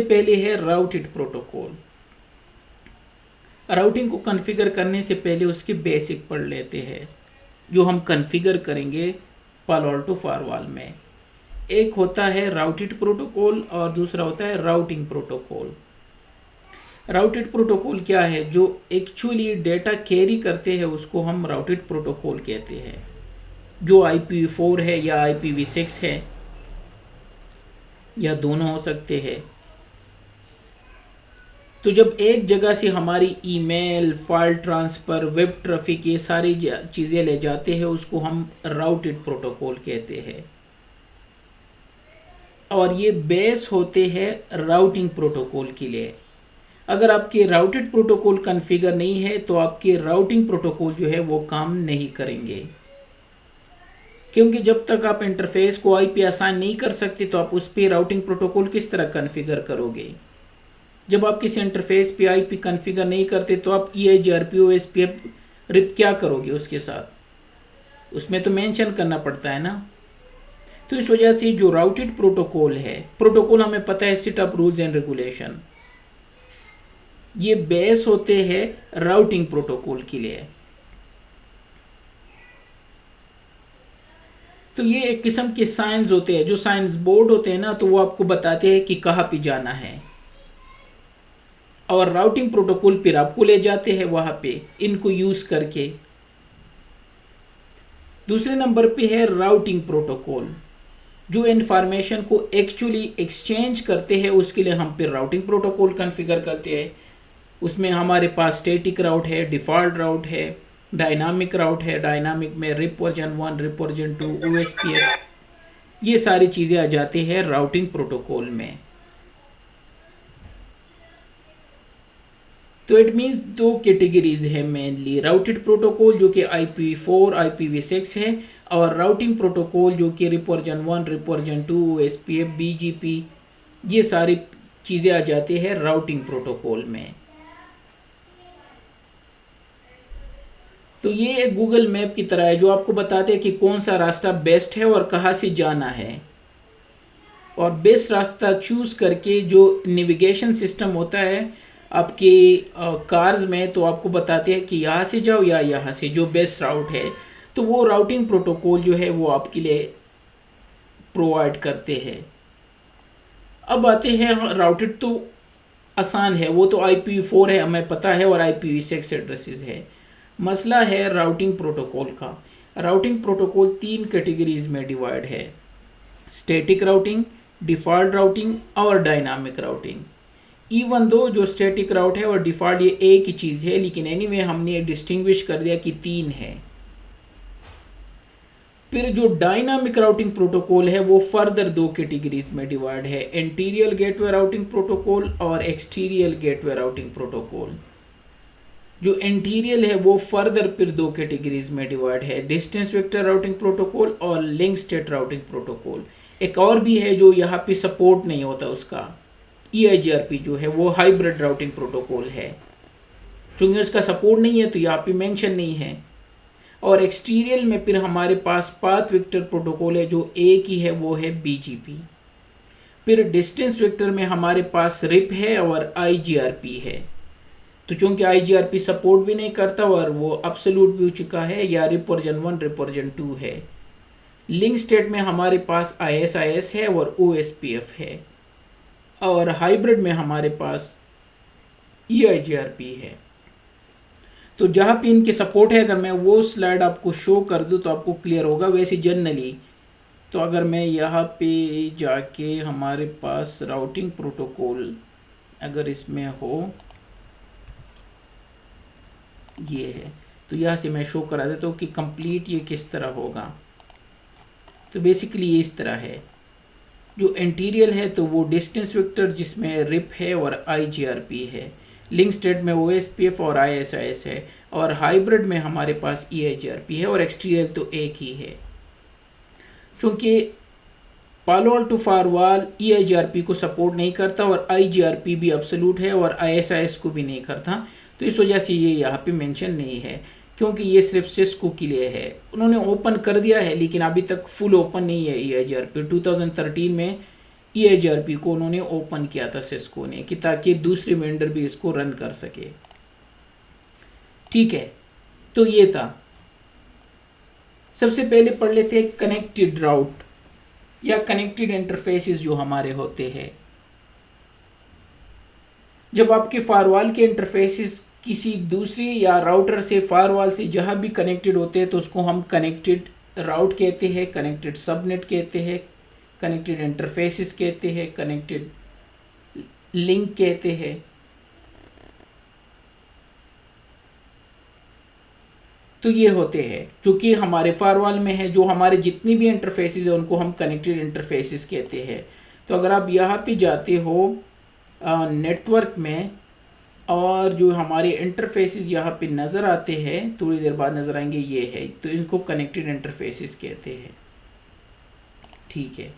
पहले है routed protocol. Routing को कॉन्फ़िगर करने से पहले उसकी बेसिक पढ़ लेते हैं जो हम कॉन्फ़िगर करेंगे पालो अल्टो फायरवॉल में। एक होता है राउटेड प्रोटोकॉल और दूसरा होता है राउटिंग प्रोटोकॉल। राउटेड प्रोटोकॉल क्या है? जो एक्चुअली डेटा कैरी करते हैं उसको हम राउटेड प्रोटोकॉल कहते हैं। जो IPv4 है या IPv6 है या दोनों हो सकते हैं। तो जब एक जगह से हमारी email, file transfer, web traffic, ये सारी चीज़ें ले जाते हैं उसको हम राउटेड प्रोटोकॉल कहते हैं। और ये बेस होते हैं राउटिंग प्रोटोकॉल के लिए। अगर आपके राउटेड प्रोटोकॉल कॉन्फ़िगर नहीं है तो आपके राउटिंग प्रोटोकॉल जो है वो काम नहीं करेंगे, क्योंकि जब तक आप इंटरफेस को IP असाइन नहीं कर सकते तो आप उस पर राउटिंग प्रोटोकॉल किस तरह कॉन्फ़िगर करोगे। जब आप किसी इंटरफेस पे IP कॉन्फ़िगर नहीं करते तो आप EIGRP OSPF RIP क्या करोगे उसके साथ? उसमें तो मेंशन करना पड़ता है ना। तो इस वजह से जो राउटेड प्रोटोकॉल है, प्रोटोकॉल हमें पता है set up rules and regulation, ये बेस होते हैं राउटिंग प्रोटोकॉल के लिए। तो ये एक किस्म के साइंस होते हैं, जो साइंस बोर्ड होते हैं ना, तो वो आपको बताते हैं कि कहाँ पे जाना है, और राउटिंग प्रोटोकॉल फिर आपको ले जाते हैं वहाँ पे इनको यूज़ करके। दूसरे नंबर पे है राउटिंग प्रोटोकॉल। जो इन्फॉर्मेशन को एक्चुअली एक्सचेंज करते हैं उसके लिए हम फिर राउटिंग प्रोटोकॉल कॉन्फ़िगर करते हैं। उसमें हमारे पास स्टैटिक राउट है, डिफ़ॉल्ट राउट है, डायनामिक राउट है। डायनामिक में RIP version 1, RIP version 2, OSPF, ये सारी चीज़ें आ जाती हैं राउटिंग प्रोटोकॉल में। तो इट मीन्स दो कैटेगरीज है मेनली, राउटेड प्रोटोकॉल जो कि IPv4, IPv6 है, और राउटिंग प्रोटोकॉल जो कि RIP version 1, RIP version 2, OSPF, BGP, ये सारी चीज़ें आ जाती है राउटिंग प्रोटोकॉल में। तो ये एक गूगल मैप की तरह है जो आपको बताते हैं कि कौन सा रास्ता बेस्ट है और कहाँ से जाना है, और बेस्ट रास्ता चूज़ करके जो नेविगेशन सिस्टम होता है आपके कार्स में, तो आपको बताते हैं कि यहाँ से जाओ या यहाँ से, जो बेस्ट राउट है। तो वो राउटिंग प्रोटोकॉल जो है वो आपके लिए प्रोवाइड करते हैं। अब आते हैं राउटेड, तो आसान है, वो तो IPv4 है हमें पता है, और IPv6 एड्रेसेस है। मसला है राउटिंग प्रोटोकॉल का। राउटिंग प्रोटोकॉल 3 कैटेगरीज में डिवाइड है: स्टैटिक राउटिंग, डिफ़ॉल्ट राउटिंग और डायनामिक राउटिंग। इवन दो जो स्टैटिक राउट है और डिफ़ॉल्ट ये एक ही चीज़ है, लेकिन एनीवे हमने डिस्टिंग्विश कर दिया कि 3 है। फिर जो डायनामिक राउटिंग प्रोटोकॉल है वो फर्दर 2 कैटेगरीज में डिवाइड है: इंटीरियर गेटवे राउटिंग प्रोटोकॉल और एक्सटीरियर गेटवे राउटिंग प्रोटोकॉल। जो इंटीरियर है वो फर्दर फिर 2 कैटेगरीज में डिवाइड है: डिस्टेंस वेक्टर राउटिंग प्रोटोकॉल और लिंक स्टेट राउटिंग प्रोटोकॉल। एक और भी है जो यहाँ पे सपोर्ट नहीं होता, उसका EIGRP जो है वो हाइब्रिड राउटिंग प्रोटोकॉल है, क्योंकि उसका सपोर्ट नहीं है तो यहाँ पे मेंशन नहीं है। और एक्सटीरियर में फिर हमारे पास पाथ वेक्टर प्रोटोकॉल है जो एक ही है, वो है BGP। फिर डिस्टेंस वेक्टर में हमारे पास RIP है और IGRP है। तो चूंकि IGRP सपोर्ट भी नहीं करता और वो अब्सोल्यूट भी हो चुका है, या RIP वर्जन 1, RIP वर्जन 2 है। लिंक स्टेट में हमारे पास ISIS है और OSPF है, और हाइब्रिड में हमारे पास EIGRP है। तो जहाँ पे इनके सपोर्ट है, अगर मैं वो स्लाइड आपको शो कर दूँ तो आपको क्लियर होगा। वैसे जनरली तो अगर मैं यहाँ पे जाके हमारे पास राउटिंग प्रोटोकॉल अगर इसमें हो, ये है, तो यहाँ से मैं शो करा देता हूँ कि कंप्लीट ये किस तरह होगा। तो बेसिकली ये इस तरह है। जो इंटीरियर है तो वो डिस्टेंस वेक्टर जिसमें RIP है और IGRP है, लिंक स्टेट में OSPF और ISIS है, और हाइब्रिड में हमारे पास EIGRP है, और एक्सटीरियर तो एक ही है। क्योंकि पालो अल्टो फायरवॉल EIGRP को सपोर्ट नहीं करता और IGRP भी अब्सोल्यूट है और ISIS को भी नहीं करता, तो इस वजह से ये यहाँ पे मेंशन नहीं है, क्योंकि ये सिर्फ सिस्को के लिए है। उन्होंने ओपन कर दिया है लेकिन अभी तक फुल ओपन नहीं है EIGRP। 2013 में EHRP को उन्होंने ओपन किया था सिस्को ने, कि ताकि दूसरे वेंडर भी इसको रन कर सके। ठीक है, तो ये था। सबसे पहले पढ़ लेते हैं कनेक्टेड राउट या कनेक्टेड इंटरफेसेस जो हमारे होते हैं। जब आपके फायरवॉल के इंटरफेसेस किसी दूसरी या राउटर से, फायरवॉल से जहां भी कनेक्टेड होते हैं, तो उसको हम कनेक्टेड राउट कहते हैं, कनेक्टेड सबनेट कहते हैं, कनेक्टेड इंटरफेसेस कहते हैं, कनेक्टेड लिंक कहते हैं। तो ये होते हैं जो कि हमारे फायरवॉल में है, जो हमारे जितनी भी इंटरफेसेस है उनको हम कनेक्टेड इंटरफेसेस कहते हैं। तो अगर आप यहाँ पे जाते हो नेटवर्क में, और जो हमारे इंटरफेसेस यहाँ पे नज़र आते हैं, थोड़ी देर बाद नज़र आएंगे, ये है, तो इनको कनेक्टेड इंटरफेसेस कहते हैं। ठीक है,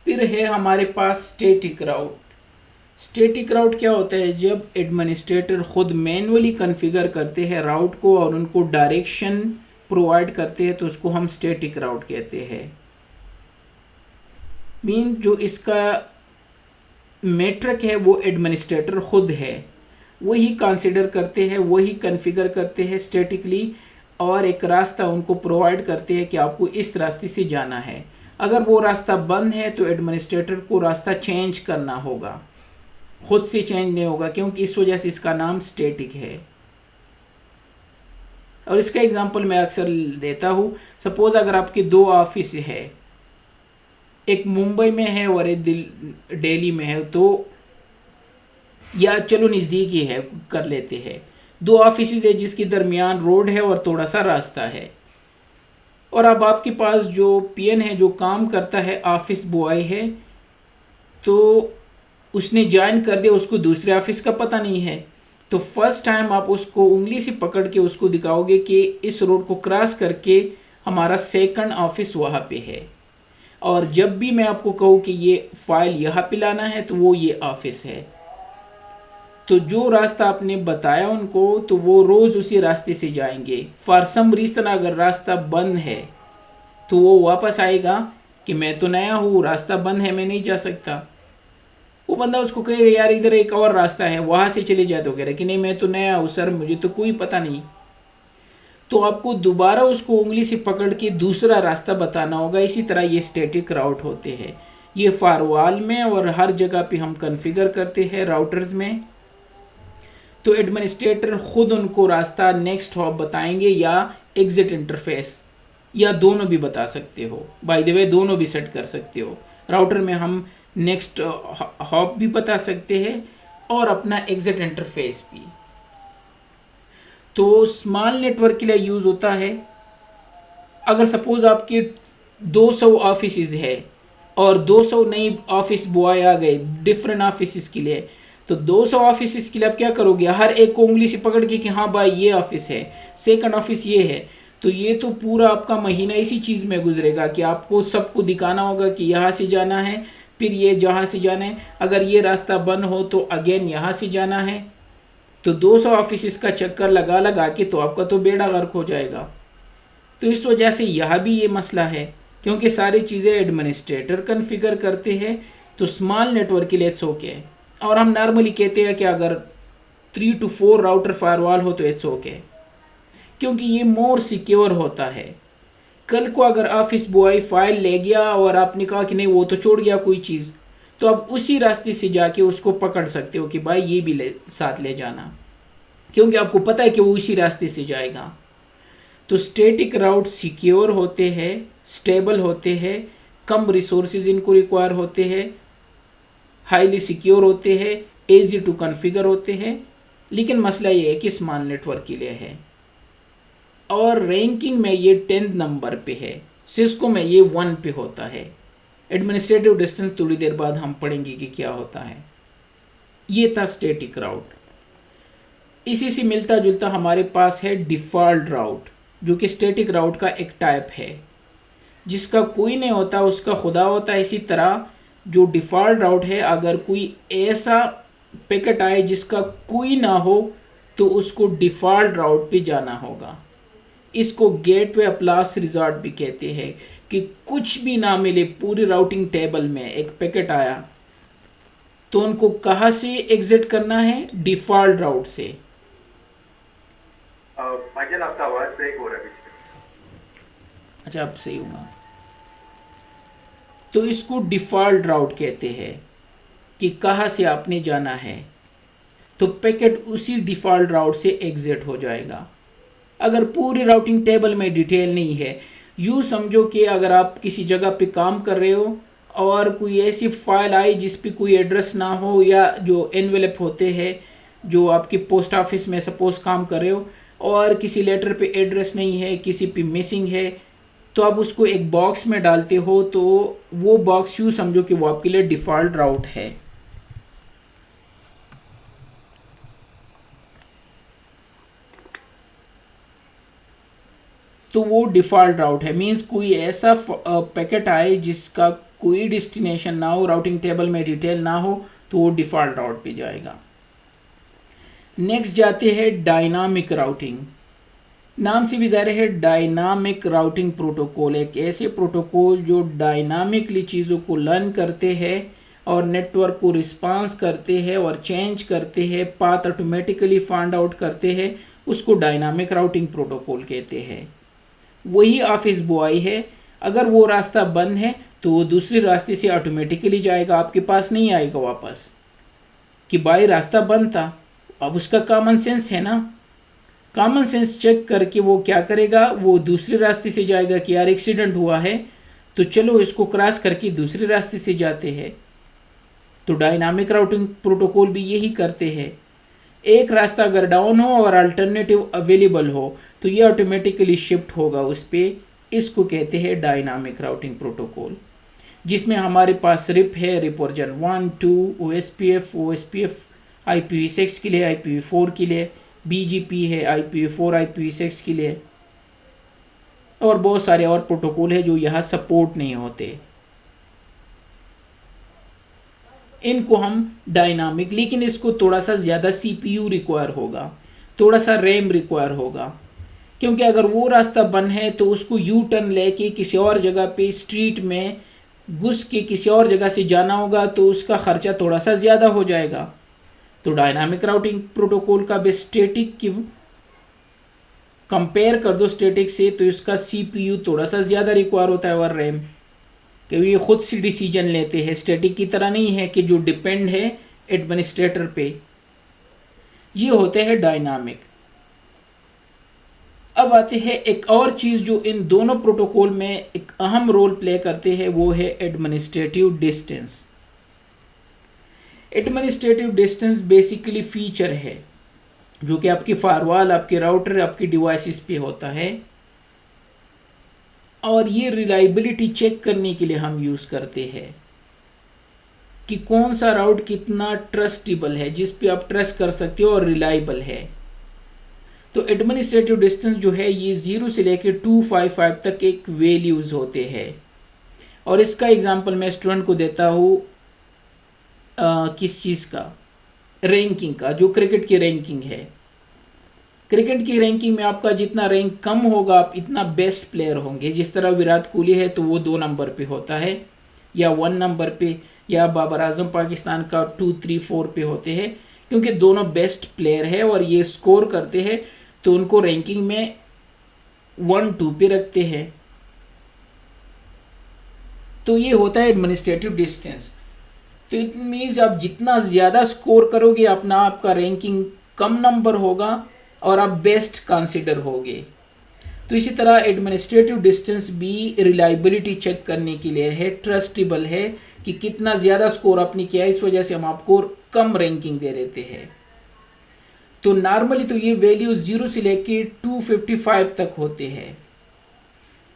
फिर है हमारे पास स्टैटिक राउट। स्टैटिक राउट क्या होता है? जब एडमिनिस्ट्रेटर खुद मैनुअली कॉन्फ़िगर करते हैं राउट को और उनको डायरेक्शन प्रोवाइड करते हैं, तो उसको हम स्टैटिक राउट कहते हैं। मीन जो इसका मेट्रिक है वो एडमिनिस्ट्रेटर खुद है, वही कंसिडर करते हैं, वही कॉन्फ़िगर करते हैं स्टैटिकली, और एक रास्ता उनको प्रोवाइड करते हैं कि आपको इस रास्ते से जाना है। अगर वो रास्ता बंद है तो एडमिनिस्ट्रेटर को रास्ता चेंज करना होगा, खुद से चेंज नहीं होगा, क्योंकि इस वजह से इसका नाम स्टैटिक है। और इसका एग्जांपल मैं अक्सर देता हूँ। सपोज अगर आपके दो ऑफिस है, एक मुंबई में है और एक दिल्ली में है, तो या चलो नज़दीकी है कर लेते हैं, दो ऑफिस है जिसके दरमियान रोड है और थोड़ा सा रास्ता है। और अब आपके पास जो पीएन है, जो काम करता है, ऑफिस बॉय है, तो उसने ज्वाइन कर दिया, उसको दूसरे ऑफिस का पता नहीं है। तो फर्स्ट टाइम आप उसको उंगली से पकड़ के उसको दिखाओगे कि इस रोड को क्रॉस करके हमारा सेकंड ऑफिस वहाँ पे है, और जब भी मैं आपको कहूँ कि ये फाइल यहाँ पे लाना है, तो वो ये ऑफिस है। तो जो रास्ता आपने बताया उनको, तो वो रोज़ उसी रास्ते से जाएंगे। फॉर सम रीज़न अगर रास्ता बंद है तो वो वापस आएगा कि मैं तो नया हूँ, रास्ता बंद है, मैं नहीं जा सकता। वो बंदा उसको कहेगा यार इधर एक और रास्ता है, वहाँ से चले जाए, तो कह रहे कि नहीं मैं तो नया हूँ सर, मुझे तो कोई पता नहीं। तो आपको दोबारा उसको उंगली से पकड़ के दूसरा रास्ता बताना होगा। इसी तरह ये स्टैटिक राउट होते हैं, ये फायरवॉल में और हर जगह पे हम कॉन्फ़िगर करते हैं राउटर्स में। तो एडमिनिस्ट्रेटर खुद उनको रास्ता नेक्स्ट हॉप बताएंगे या एग्जिट इंटरफेस, या दोनों भी बता सकते हो। बाय द वे दोनों भी सेट कर सकते हो। राउटर में हम नेक्स्ट हॉप भी बता सकते हैं और अपना एग्जिट इंटरफेस भी। तो स्मॉल नेटवर्क के लिए यूज़ होता है। अगर सपोज आपके 200 ऑफिस है और 200 नई ऑफिस बॉय आ गए डिफरेंट ऑफिस के लिए, तो 200 ऑफिस के लिए आप क्या करोगे? हर एक को उंगली से पकड़ के कि हाँ भाई ये ऑफिस है, सेकंड ऑफिस ये है। तो ये तो पूरा आपका महीना इसी चीज़ में गुजरेगा कि आपको सबको दिखाना होगा कि यहाँ से जाना है, फिर ये जहाँ से जाना है, अगर ये रास्ता बंद हो तो अगेन यहाँ से जाना है। तो 200 ऑफिस का चक्कर लगा लगा के तो आपका तो बेड़ा गर्क हो जाएगा। तो इस वजह से यह भी ये मसला है, क्योंकि सारी चीज़ें एडमिनिस्ट्रेटर कॉन्फ़िगर करते हैं। तो स्मॉल नेटवर्क के लिए इट्स ओके। और हम नॉर्मली कहते हैं कि अगर 3 to 4 राउटर फायरवॉल हो तो इट्स ओके, क्योंकि ये मोर सिक्योर होता है। कल को अगर ऑफिस बॉय फाइल ले गया और आपने कहा कि नहीं वो तो छोड़ गया कोई चीज़, तो आप उसी रास्ते से जाके उसको पकड़ सकते हो कि भाई ये भी साथ ले जाना, क्योंकि आपको पता है कि वो उसी रास्ते से जाएगा। तो स्टैटिक राउट सिक्योर होते हैं, स्टेबल होते हैं, कम रिसोर्सेज इनको रिक्वायर होते हैं, हाईली सिक्योर होते हैं, ईजी टू कॉन्फ़िगर होते हैं। लेकिन मसला ये है कि स्मॉल नेटवर्क के लिए है, और रैंकिंग में ये 10th नंबर पे है, सिस्को में ये 1 पे होता है। एडमिनिस्ट्रेटिव डिस्टेंस थोड़ी देर बाद हम पढ़ेंगे कि क्या होता है। ये था स्टैटिक राउट। इसी से मिलता जुलता हमारे पास है डिफ़ॉल्ट राउट, जो कि स्टैटिक राउट का एक टाइप है, जिसका कोई नहीं होता, उसका खुदा होता है। इसी तरह जो डिफ़ॉल्ट राउट है, अगर कोई ऐसा पैकेट आए जिसका कोई ना हो, तो उसको डिफ़ॉल्ट राउट पे जाना होगा। इसको गेटवे ऑफ लास्ट रिजॉर्ट भी कहते हैं, कि कुछ भी ना मिले पूरी राउटिंग टेबल में, एक पैकेट आया तो उनको कहाँ से एग्जिट करना है? डिफॉल्ट राउट से। भाईजान आपका आवाज ब्रेक हो रहा है बीच में। अच्छा, अब सही होगा। तो इसको डिफॉल्ट राउट कहते हैं कि कहाँ से आपने जाना है, तो पैकेट उसी डिफॉल्ट राउट से एग्जिट हो जाएगा। अगर पूरी राउटिंग टेबल में डिटेल नहीं है, यूँ समझो कि अगर आप किसी जगह पे काम कर रहे हो और कोई ऐसी फाइल आई जिस पे कोई एड्रेस ना हो, या जो एनवेलप होते हैं जो आपकी पोस्ट ऑफिस में सपोज काम कर रहे हो और किसी लेटर पे एड्रेस नहीं है, किसी पे मिसिंग है, तो आप उसको एक बॉक्स में डालते हो, तो वो बॉक्स यूँ समझो कि वो आपके लिए डिफ़ॉल्ट राउट है। तो वो डिफ़ॉल्ट राउट है, मींस कोई ऐसा पैकेट आए जिसका कोई डेस्टिनेशन ना हो, राउटिंग टेबल में डिटेल ना हो, तो वो डिफ़ॉल्ट राउट पे जाएगा। नेक्स्ट जाते हैं डायनामिक राउटिंग। नाम से भी ज़ाहिर है डायनामिक राउटिंग प्रोटोकॉल एक ऐसे प्रोटोकॉल जो डायनामिकली चीज़ों को लर्न करते हैं और नेटवर्क को रिस्पांस करते हैं और चेंज करते हैं, पाथ ऑटोमेटिकली फाइंड आउट करते हैं, उसको डायनामिक राउटिंग प्रोटोकॉल कहते हैं। वही ऑफिस बॉय है, अगर वो रास्ता बंद है तो वो दूसरे रास्ते से ऑटोमेटिकली जाएगा, आपके पास नहीं आएगा वापस कि भाई रास्ता बंद था। अब उसका कॉमन सेंस है ना, कॉमन सेंस चेक करके वो क्या करेगा, वो दूसरे रास्ते से जाएगा कि यार एक्सीडेंट हुआ है तो चलो इसको क्रॉस करके दूसरे रास्ते से जाते हैं। तो डायनामिक राउटिंग प्रोटोकॉल भी यही करते हैं। एक रास्ता अगर डाउन हो और अल्टरनेटिव अवेलेबल हो तो ये ऑटोमेटिकली शिफ्ट होगा उस पर। इसको कहते हैं डायनामिक राउटिंग प्रोटोकॉल, जिसमें हमारे पास रिप है, रिप वर्जन 1, 2, OSPF IPv6 के लिए, IPv4 के लिए, BGP है IPv4 IPv6 के लिए, और बहुत सारे और प्रोटोकॉल है जो यहाँ सपोर्ट नहीं होते। इनको हम डायनामिक, लेकिन इसको थोड़ा सा ज़्यादा CPU रिक्वायर होगा, थोड़ा सा रैम रिक्वायर होगा, क्योंकि अगर वो रास्ता बंद है तो उसको यू टर्न लेके किसी और जगह पे स्ट्रीट में घुस के किसी और जगह से जाना होगा, तो उसका खर्चा थोड़ा सा ज़्यादा हो जाएगा। तो डायनामिक राउटिंग प्रोटोकॉल का भी स्टैटिक की कंपेयर कर दो स्टैटिक से, तो इसका CPU थोड़ा सा ज़्यादा रिक्वायर होता है और रैम, क्योंकि ये खुद से डिसीजन लेते हैं। स्टैटिक की तरह नहीं है कि जो डिपेंड है एडमिनिस्ट्रेटर पे। ये होते हैं डायनामिक। अब आते हैं एक और चीज़ जो इन दोनों प्रोटोकॉल में एक अहम रोल प्ले करते हैं, वो है administrative distance. Administrative distance basically feature है जो कि आपकी फायरवॉल, आपके राउटर, आपकी डिवाइसेस पे होता है, और ये रिलायबिलिटी चेक करने के लिए हम यूज़ करते हैं कि कौन सा राउट कितना ट्रस्टेबल है, जिस पे आप ट्रस्ट कर सकते हो और रिलायबल है। तो एडमिनिस्ट्रेटिव डिस्टेंस जो है ये 0 से लेकर 255 तक एक वैल्यूज़ होते हैं, और इसका एग्जांपल मैं स्टूडेंट को देता हूँ किस चीज़ का, रैंकिंग का, जो क्रिकेट की रैंकिंग है। क्रिकेट की रैंकिंग में आपका जितना रैंक कम होगा आप इतना बेस्ट प्लेयर होंगे। जिस तरह विराट कोहली है तो वो 2 नंबर पे होता है या 1 नंबर पे, या बाबर आजम पाकिस्तान का 2, 3, 4 पे होते हैं, क्योंकि दोनों बेस्ट प्लेयर है और ये स्कोर करते हैं, तो उनको रैंकिंग में 1, 2 पे रखते हैं। तो ये होता है एडमिनिस्ट्रेटिव डिस्टेंस। तो इट मीन्स आप जितना ज़्यादा स्कोर करोगे अपना, आपका रैंकिंग कम नंबर होगा और आप बेस्ट कंसिडर होगे। तो इसी तरह एडमिनिस्ट्रेटिव डिस्टेंस भी रिलायबिलिटी चेक करने के लिए है, ट्रस्टेबल है कि कितना ज़्यादा स्कोर आपने किया, इस वजह से हम आपको कम रैंकिंग दे देते हैं। तो नॉर्मली तो ये वैल्यू 0 से लेके 255 तक होते हैं,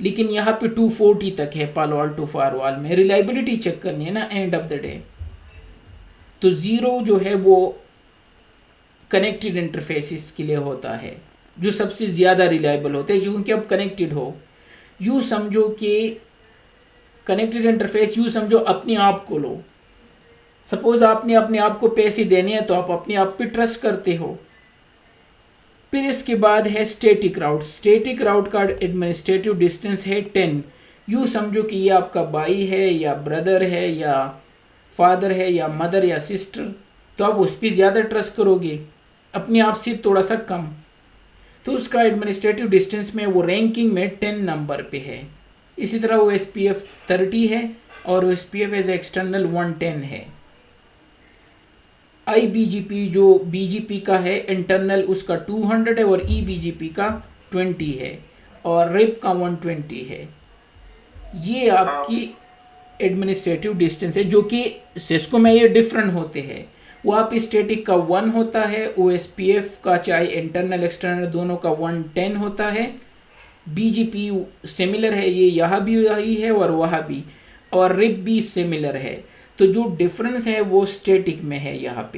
लेकिन यहाँ पे 240 तक है पालो अल्टो फायरवॉल में। रिलायबिलिटी चेक करनी है ना एंड ऑफ द डे। तो 0 जो है वो कनेक्टेड इंटरफेसिस के लिए होता है, जो सबसे ज़्यादा रिलायबल होते हैं क्योंकि अब कनेक्टेड हो। यूँ समझो कि कनेक्टेड इंटरफेस, यूँ समझो अपने आप को लो। सपोज आपने अपने आप को पैसे देने हैं तो आप अपने आप पे ट्रस्ट करते हो। फिर इसके बाद है स्टैटिक राउट। स्टैटिक राउट का एडमिनिस्ट्रेटिव डिस्टेंस है 10। यूँ समझो कि ये आपका भाई है या ब्रदर है या फादर है या मदर या सिस्टर, तो आप उस पर ज़्यादा ट्रस्ट करोगे, अपने आप से थोड़ा सा कम। तो उसका एडमिनिस्ट्रेटिव डिस्टेंस में वो रैंकिंग में 10 नंबर पे है। इसी तरह वो SPF 30 है और वो SPF एज एक्सटर्नल 110 है। IBGP जो BGP का है इंटरनल उसका 200 है और EBGP का 20 है और RIP का 120 है। ये आपकी एडमिनिस्ट्रेटिव डिस्टेंस है, जो कि सिस्को में ये डिफरेंट होते हैं। वहाँ पे स्टैटिक का 1 होता है, OSPF का चाहे इंटरनल एक्सटर्नल दोनों का 110 होता है। BGP सिमिलर है, ये यहाँ भी यही है और वहाँ भी, और RIP भी सिमिलर है। तो जो डिफरेंस है वो स्टैटिक में है। यहाँ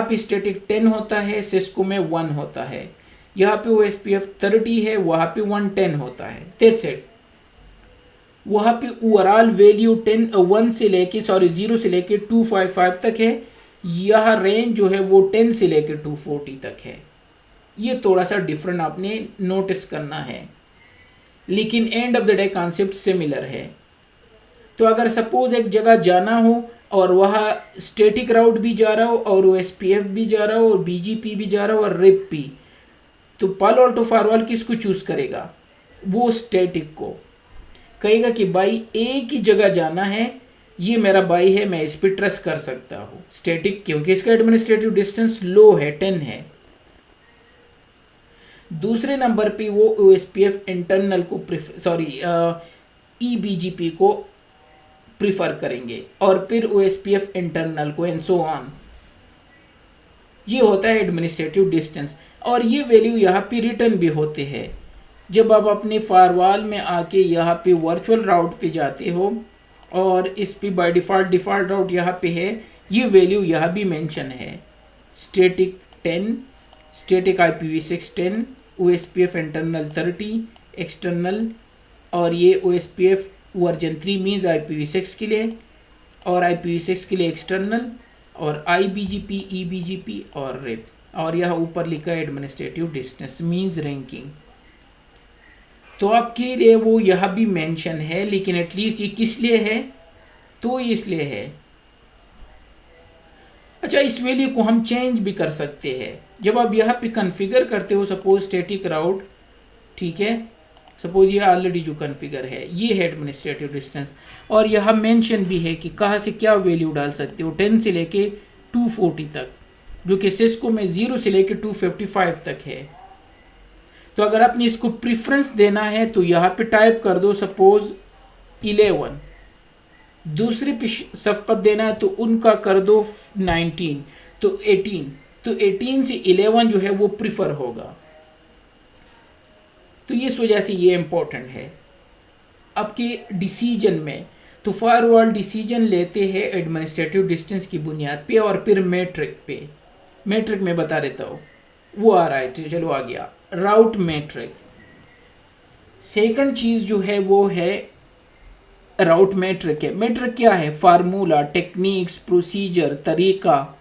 पे स्टैटिक 10 होता है, सिस्को में 1 होता है। यहाँ पे OSPF 30 है, वहाँ पे 110 होता है। That's it. वहाँ पे ओवरऑल वैल्यू 0 से लेके 255 तक है। यह रेंज जो है वो 10 से लेके 240 तक है। ये थोड़ा सा डिफरेंट आपने नोटिस करना है, लेकिन end of the day concept similar है। तो अगर सपोज एक जगह जाना हो और वहाँ स्टैटिक राउट भी जा रहा हो और OSPF भी जा रहा हो और BGP भी जा रहा हो और RIP भी, तो पालो अल्टो फायरवॉल किसको चूज करेगा? वो स्टैटिक को कहेगा कि भाई एक ही जगह जाना है, ये मेरा भाई है, मैं इस पर ट्रस्ट कर सकता हूँ। स्टैटिक क्योंकि इसका एडमिनिस्ट्रेटिव डिस्टेंस लो है, 10 है। दूसरे नंबर पे वो OSPF इंटरनल को EBGP को प्रिफर करेंगे और फिर OSPF इंटरनल को एंड सो ऑन। ये होता है एडमिनिस्ट्रेटिव डिस्टेंस और ये वैल्यू यहाँ पे रिटर्न भी होते हैं। जब आप अपने फायरवॉल में आके यहाँ पे वर्चुअल राउट पे जाते हो और इस पे बाय डिफ़ॉल्ट राउट यहाँ पे है, ये वैल्यू यहाँ भी मेंशन है। Static 10, static IPv6 10, OSPF internal 30, external, और ये OSPF वर्जन 3 मीन्स IPv6 के लिए और IPv6 के लिए एक्सटर्नल, और IBGP, EBGP और RIP, और यह ऊपर लिखा है एडमिनिस्ट्रेटिव डिस्टेंस मीन्स रैंकिंग। तो आपके लिए वो यहाँ भी मेंशन है, लेकिन एटलीस्ट ये किस लिए है? तो इसलिए है। अच्छा, इस वैल्यू को हम चेंज भी कर सकते हैं। जब आप यहाँ पे कॉन्फ़िगर करते हो, सपोज स्टैटिक राउट, ठीक है, सपोज ये ऑलरेडी जो कॉन्फ़िगर है ये है एडमिनिस्ट्रेटिव डिस्टेंस, और यहाँ मेंशन भी है कि कहाँ से क्या वैल्यू डाल सकते हो, 10 से लेके 240 तक, जो कि सिस्को में 0 से लेके 255 तक है। तो अगर आपने इसको प्रेफरेंस देना है तो यहाँ पे टाइप कर दो सपोज 11, दूसरी पे शफकत देना है तो उनका कर दो 19, तो 18, तो 18 से 11 जो है वो प्रिफर होगा। तो इस वजह से ये इम्पोर्टेंट है आपके डिसीजन में। तो फायरवॉल डिसीजन लेते हैं एडमिनिस्ट्रेटिव डिस्टेंस की बुनियाद पे और फिर मैट्रिक पे। मैट्रिक में बता देता हूँ, वो आ रहा है, चलो आ गया राउट मैट्रिक। सेकंड चीज जो है वो है राउट मैट्रिक है। मैट्रिक क्या है? फार्मूला, टेक्निक्स, प्रोसीजर, तरीका,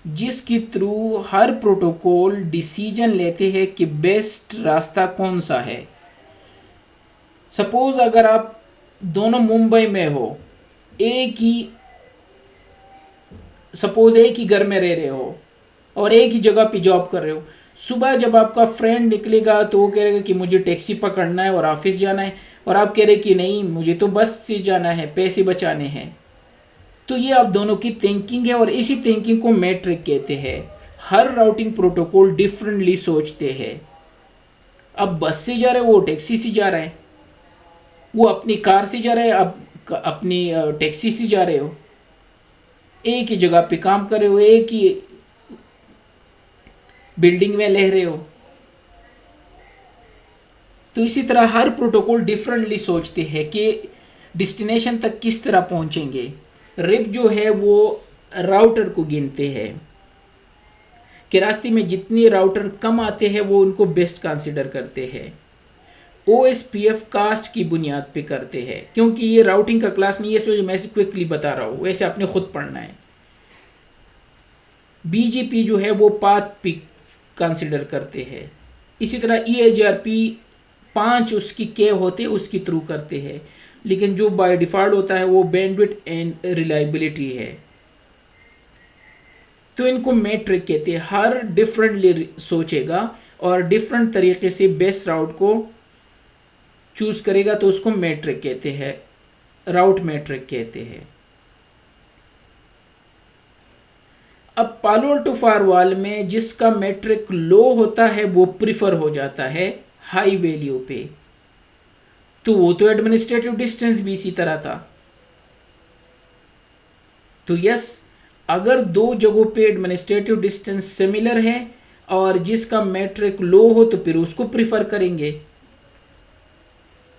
जिसके थ्रू हर प्रोटोकॉल डिसीजन लेते हैं कि बेस्ट रास्ता कौन सा है। सपोज अगर आप दोनों मुंबई में हो, एक ही घर में रह रहे हो और एक ही जगह पे जॉब कर रहे हो, सुबह जब आपका फ्रेंड निकलेगा तो वो कहेगा कि मुझे टैक्सी पकड़ना है और ऑफिस जाना है, और आप कह रहे कि नहीं मुझे तो बस से जाना है, पैसे बचाने हैं। तो ये आप दोनों की थिंकिंग है और इसी थिंकिंग को मैट्रिक कहते हैं। हर राउटिंग प्रोटोकॉल डिफरेंटली सोचते हैं। अब बस से जा रहे हो, वो टैक्सी से जा रहा है, वो अपनी कार से जा रहा है, अब अपनी टैक्सी से जा रहे हो, एक ही जगह पे काम कर रहे हो, एक ही बिल्डिंग में रह रहे हो। तो इसी तरह हर प्रोटोकॉल डिफरेंटली सोचते हैं कि डेस्टिनेशन तक किस तरह पहुंचेंगे। रिप जो है वो राउटर को गिनते हैं कि रास्ते में जितने राउटर कम आते हैं वो उनको बेस्ट कंसीडर करते हैं। OSPF कास्ट की बुनियाद पे करते हैं, क्योंकि ये राउटिंग का क्लास नहीं है, इसलिए मैं क्विकली बता रहा हूँ, वैसे आपने खुद पढ़ना है। BGP जो है वो पाथ पे कंसीडर करते हैं। इसी तरह EIGRP 5 उसकी के होते हैं उसकी थ्रू करते हैं, लेकिन जो बाय डिफॉल्ट होता है वो बैंडविड्थ एंड रिलायबिलिटी है। तो इनको मैट्रिक कहते हैं। हर डिफरेंटली सोचेगा और डिफरेंट तरीके से बेस्ट राउट को चूज करेगा, तो उसको मैट्रिक कहते हैं, राउट मैट्रिक कहते हैं। अब पालो अल्टो फायरवॉल में जिसका मैट्रिक लो होता है वो प्रिफर हो जाता है हाई वैल्यू पे, तो वो तो एडमिनिस्ट्रेटिव डिस्टेंस भी इसी तरह था। तो यस, अगर दो जगहों पे एडमिनिस्ट्रेटिव डिस्टेंस सिमिलर है और जिसका मैट्रिक लो हो तो फिर उसको प्रिफर करेंगे।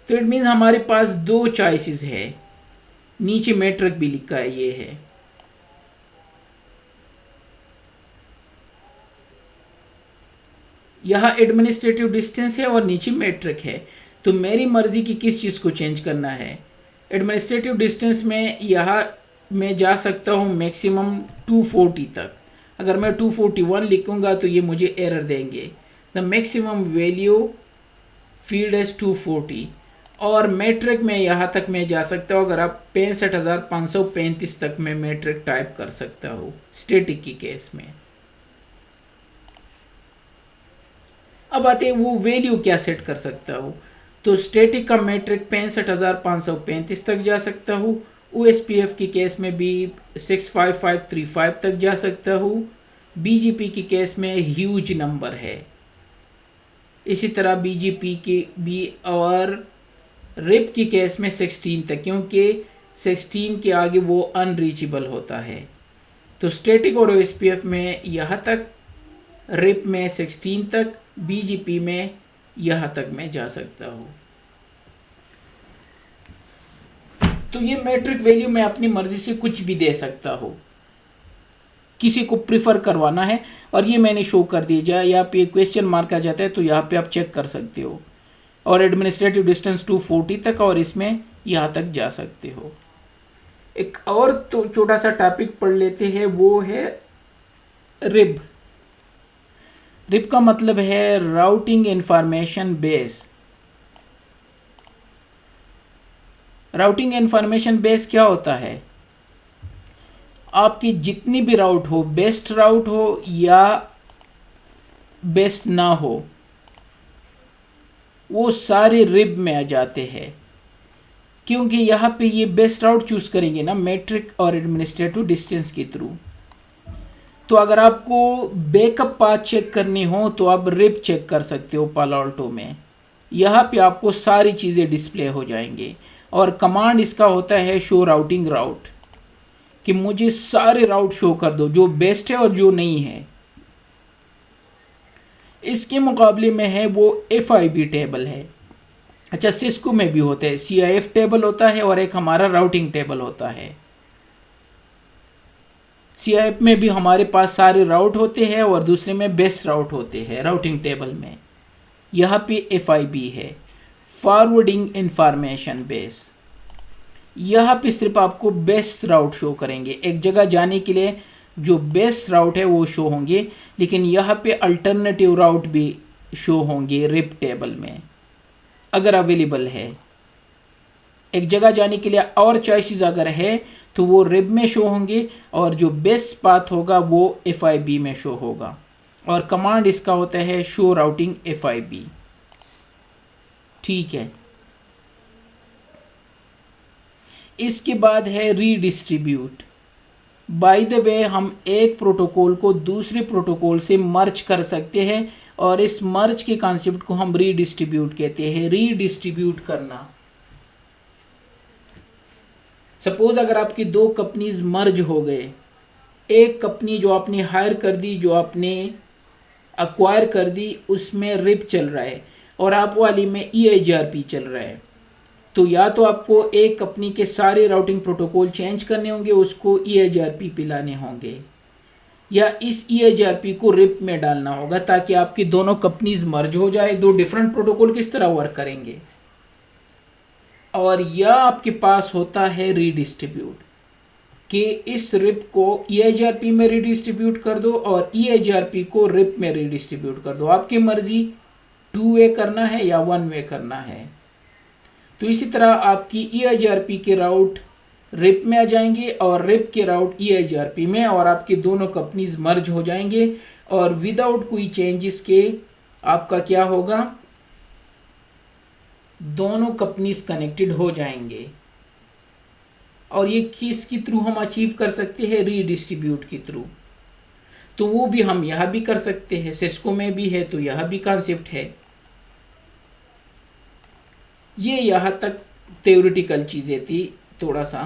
तो इट मीन्स हमारे पास दो चॉइसेस है, नीचे मैट्रिक भी लिखा है, ये है। यहां एडमिनिस्ट्रेटिव डिस्टेंस है और नीचे मैट्रिक है, तो मेरी मर्जी की किस चीज को चेंज करना है। एडमिनिस्ट्रेटिव डिस्टेंस में यहां मैं जा सकता हूं मैक्सिमम 240 तक। अगर मैं 241 लिखूंगा तो ये मुझे एरर देंगे। The maximum value field as 240, और मैट्रिक में यहाँ तक मैं जा सकता हूँ। अगर आप 65,535 तक मैं मैट्रिक टाइप कर सकता हूँ स्टैटिक की केस में। अब आते हैं वो वैल्यू क्या सेट कर सकता हूँ। तो स्टैटिक का मैट्रिक 65,535 तक जा सकता हूँ। OSPF की केस में भी 65535 तक जा सकता हूँ। BGP की केस में ह्यूज नंबर है। इसी तरह BGP की भी, और रिप की केस में 16 तक, क्योंकि 16 के आगे वो अनरीचेबल होता है। तो स्टैटिक और OSPF में यहाँ तक, रिप में 16 तक, BGP में यहाँ तक मैं जा सकता हूँ। तो ये मैट्रिक वैल्यू मैं अपनी मर्जी से कुछ भी दे सकता हूँ, किसी को प्रिफर करवाना है, और ये मैंने शो कर दिया जाए। यहाँ पे क्वेश्चन मार्क आ जाता है तो यहाँ पे आप चेक कर सकते हो। और एडमिनिस्ट्रेटिव डिस्टेंस 240 तक, और इसमें यहाँ तक जा सकते हो। एक और तो छोटा सा टॉपिक पढ़ लेते हैं, वो है रिब। रिब का मतलब है routing information base. Routing information base क्या होता है? आपकी जितनी भी राउट हो, बेस्ट राउट हो या बेस्ट ना हो, वो सारे रिब में आ जाते हैं, क्योंकि यहाँ पे ये बेस्ट राउट चूज करेंगे ना मैट्रिक और एडमिनिस्ट्रेटिव डिस्टेंस के थ्रू। तो अगर आपको बैकअप पाथ चेक करनी हो तो आप रिब चेक कर सकते हो पालो अल्टो में। यहाँ पे आपको सारी चीज़ें डिस्प्ले हो जाएंगे, और कमांड इसका होता है शो राउटिंग राउट, कि मुझे सारे राउट शो कर दो जो बेस्ट है और जो नहीं है। इसके मुकाबले में है वो FIB टेबल है। अच्छा, सिस्को में भी होता है, CIF टेबल होता है और एक हमारा राउटिंग टेबल होता है। CIF में भी हमारे पास सारे राउट होते हैं और दूसरे में बेस्ट राउट होते हैं राउटिंग टेबल में। यहाँ पे FIB है, फॉरवर्डिंग इंफॉर्मेशन बेस। यहाँ पे सिर्फ आपको बेस्ट राउट शो करेंगे। एक जगह जाने के लिए जो बेस्ट राउट है वो शो होंगे, लेकिन यहाँ पे अल्टरनेटिव राउट भी शो होंगे रिप टेबल में अगर अवेलेबल है। एक जगह जाने के लिए और चॉइसेस अगर है तो वो रिब में शो होंगे, और जो बेस्ट पाथ होगा वो FIB में शो होगा। और कमांड इसका होता है शो राउटिंग FIB। ठीक है। इसके बाद है रीडिस्ट्रीब्यूट। बाय द वे, हम एक प्रोटोकॉल को दूसरे प्रोटोकॉल से मर्ज कर सकते हैं, और इस मर्ज के कॉन्सेप्ट को हम रीडिस्ट्रीब्यूट कहते हैं। रीडिस्ट्रीब्यूट करना। सपोज अगर आपकी दो कंपनीज मर्ज हो गए, एक कंपनी जो आपने हायर कर दी, जो आपने अक्वायर कर दी, उसमें रिप चल रहा है, और आप वाली में EIGRP चल रहा है, तो या तो आपको एक कंपनी के सारे राउटिंग प्रोटोकॉल चेंज करने होंगे, उसको EIGRP पे लाने होंगे, या इस EIGRP को रिप में डालना होगा, ताकि आपकी दोनों कंपनीज मर्ज हो जाए। दो डिफरेंट प्रोटोकॉल किस तरह वर्क करेंगे। और यह आपके पास होता है रीडिस्ट्रीब्यूट, कि इस रिप को EIGRP में रीडिस्ट्रीब्यूट कर दो और EIGRP को रिप में रीडिस्ट्रीब्यूट कर दो। आपकी मर्जी 2 वे करना है या 1 वे करना है। तो इसी तरह आपकी EIGRP के राउट रिप में आ जाएंगे और रिप के राउट EIGRP में, और आपके दोनों कंपनीज मर्ज हो जाएंगे और विदाउट कोई चेंजेस के आपका क्या होगा, दोनों कंपनीज कनेक्टेड हो जाएंगे। और ये किसके थ्रू हम अचीव कर सकते हैं, रीडिस्ट्रीब्यूट के थ्रू। तो वो भी हम यहां भी कर सकते हैं, सिस्को में भी है तो यह भी कॉन्सेप्ट है। ये यहां तक थ्योरेटिकल चीजें थी थोड़ा सा।